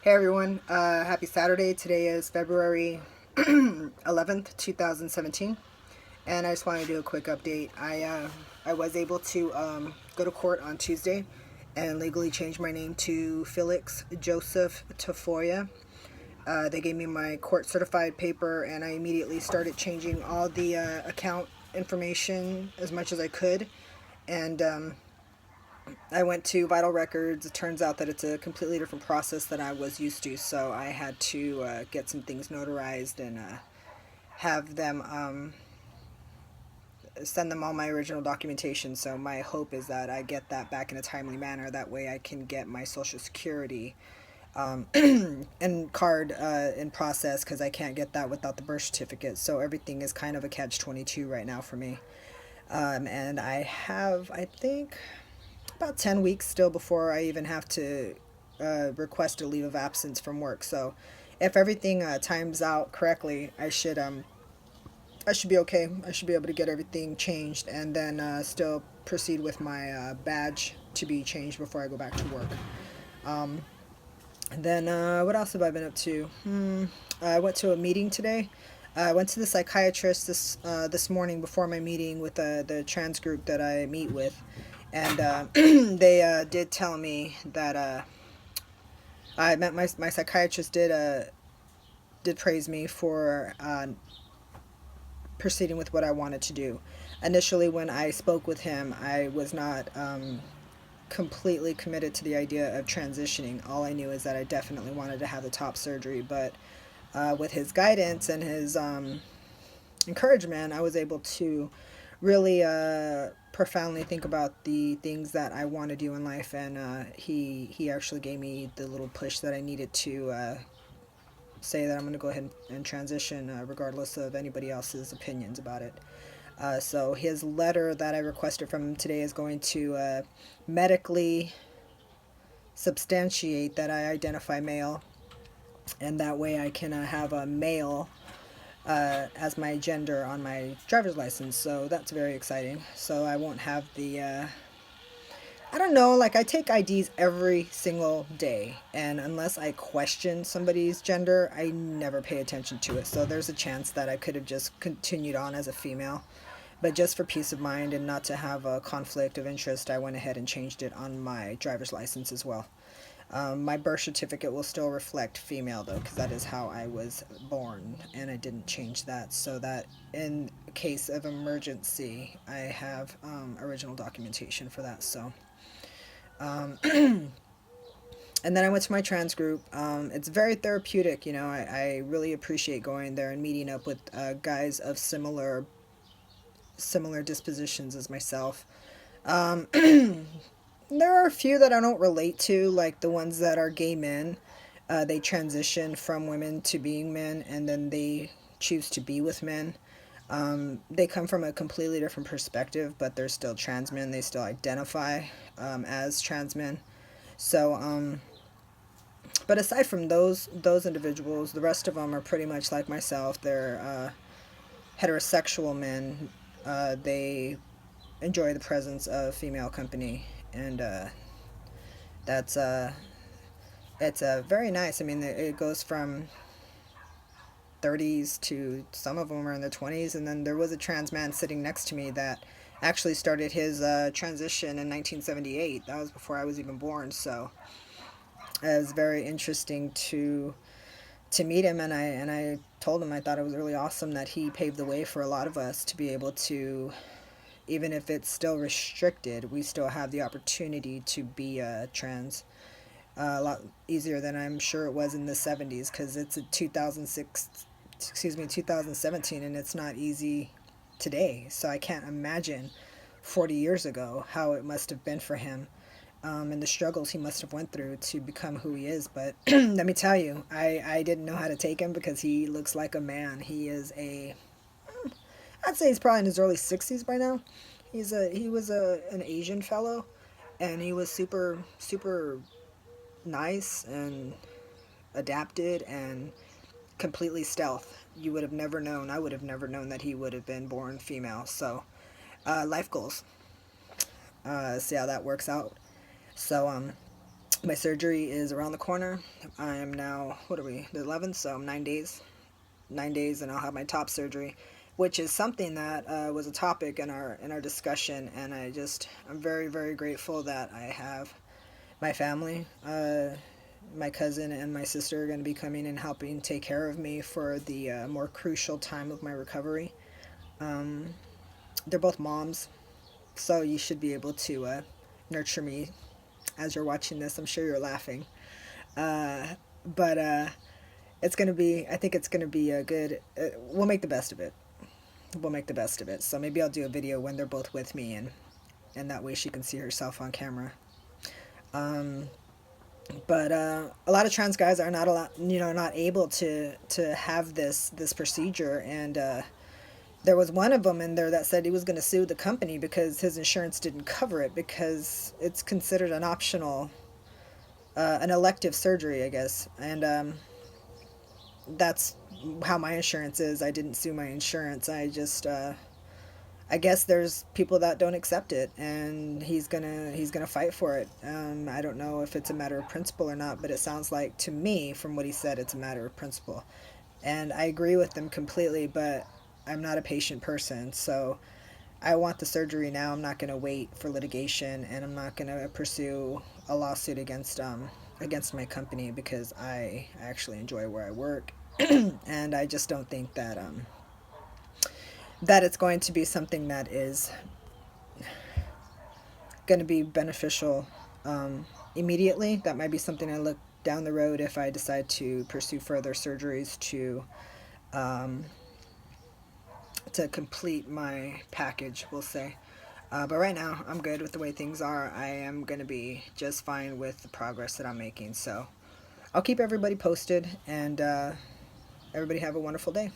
Hey everyone, happy Saturday. Today is February 11th, 2017, and I just want to do a quick update. I was able to go to court on Tuesday and legally change my name to Felix Joseph Tafoya. They gave me my court certified paper, and I immediately started changing all the account information as much as I could. And I went to Vital Records. It turns out that it's a completely different process than I was used to, so I had to get some things notarized and have them send them all my original documentation. So my hope is that I get that back in a timely manner. That way I can get my Social Security and card in process, because I can't get that without the birth certificate. So everything is kind of a catch-22 right now for me. And I have, I think, about 10 weeks still before I even have to request a leave of absence from work. So if everything times out correctly, I should be okay. I should be able to get everything changed and then still proceed with my badge to be changed before I go back to work. And then what else have I been up to? I went to a meeting today. I went to the psychiatrist this morning before my meeting with the trans group that I meet with, and they did tell me that I met my psychiatrist did praise me for proceeding with what I wanted to do. Initially, when I spoke with him, I was not completely committed to the idea of transitioning. All I knew is that I definitely wanted to have the top surgery, but with his guidance and his encouragement, I was able to really profoundly think about the things that I want to do in life, and he actually gave me the little push that I needed to say that I'm going to go ahead and transition, regardless of anybody else's opinions about it. So his letter that I requested from him today is going to medically substantiate that I identify male, and that way I can have a male as my gender on my driver's license. So that's very exciting. So I won't have the I don't know, like I take IDs every single day, and unless I question somebody's gender, I never pay attention to it. So there's a chance that I could have just continued on as a female. But just for peace of mind and not to have a conflict of interest, I went ahead and changed it on my driver's license as well. My birth certificate will still reflect female though, because that is how I was born, and I didn't change that, so that in case of emergency, I have original documentation for that. So and then I went to my trans group. It's very therapeutic, you know. I really appreciate going there and meeting up with guys of similar dispositions as myself. Um, there are a few that I don't relate to, like the ones that are gay men. They transition from women to being men, and then they choose to be with men. They come from a completely different perspective, but they're still trans men. They still identify as trans men. So, but aside from those individuals, the rest of them are pretty much like myself. They're heterosexual men. They enjoy the presence of female company, and that's it's very nice. I mean, it goes from 30s to some of them are in their 20s, and then there was a trans man sitting next to me that actually started his transition in 1978. That was before I was even born, so it was very interesting to meet him, and I told him I thought it was really awesome that he paved the way for a lot of us to be able to, even if it's still restricted, we still have the opportunity to be trans. A lot easier than I'm sure it was in the 70s, because it's a 2006, excuse me, 2017, and it's not easy today. So I can't imagine 40 years ago how it must have been for him, and the struggles he must have went through to become who he is. But let me tell you, I didn't know how to take him because he looks like a man. He is a, I'd say he's probably in his early 60s by now. He was an Asian fellow, and he was super nice and adapted and completely stealth. You would have never known. I would have never known that he would have been born female. So, life goals. See how that works out. So, My surgery is around the corner. I am now, what are we, the 11th, so 9 days. 9 days, and I'll have my top surgery, which is something that was a topic in our discussion, and I'm very, very grateful that I have my family. My cousin and my sister are going to be coming and helping take care of me for the more crucial time of my recovery. Um, they're both moms, so you should be able to nurture me as you're watching this. I'm sure you're laughing. Uh, but it's going to be, I think it's going to be a good, we'll make the best of it. We'll make the best of it. So maybe I'll do a video when they're both with me, and that way she can see herself on camera. Um, but a lot of trans guys are not not able to have this procedure, and there was one of them in there that said he was going to sue the company because his insurance didn't cover it because it's considered an optional, an elective surgery, I guess, and that's how my insurance is. I didn't sue my insurance. I guess there's people that don't accept it, and he's gonna fight for it. I don't know if it's a matter of principle or not, but it sounds like to me, from what he said, it's a matter of principle, and I agree with him completely. But I'm not a patient person, so I want the surgery now. I'm not gonna wait for litigation, and I'm not gonna pursue a lawsuit against my company because I actually enjoy where I work, and I just don't think that it's going to be something that is going to be beneficial immediately. That might be something I look down the road if I decide to pursue further surgeries um, to complete my package, we'll say. But right now, I'm good with the way things are. I am going to be just fine with the progress that I'm making. So I'll keep everybody posted, and everybody have a wonderful day.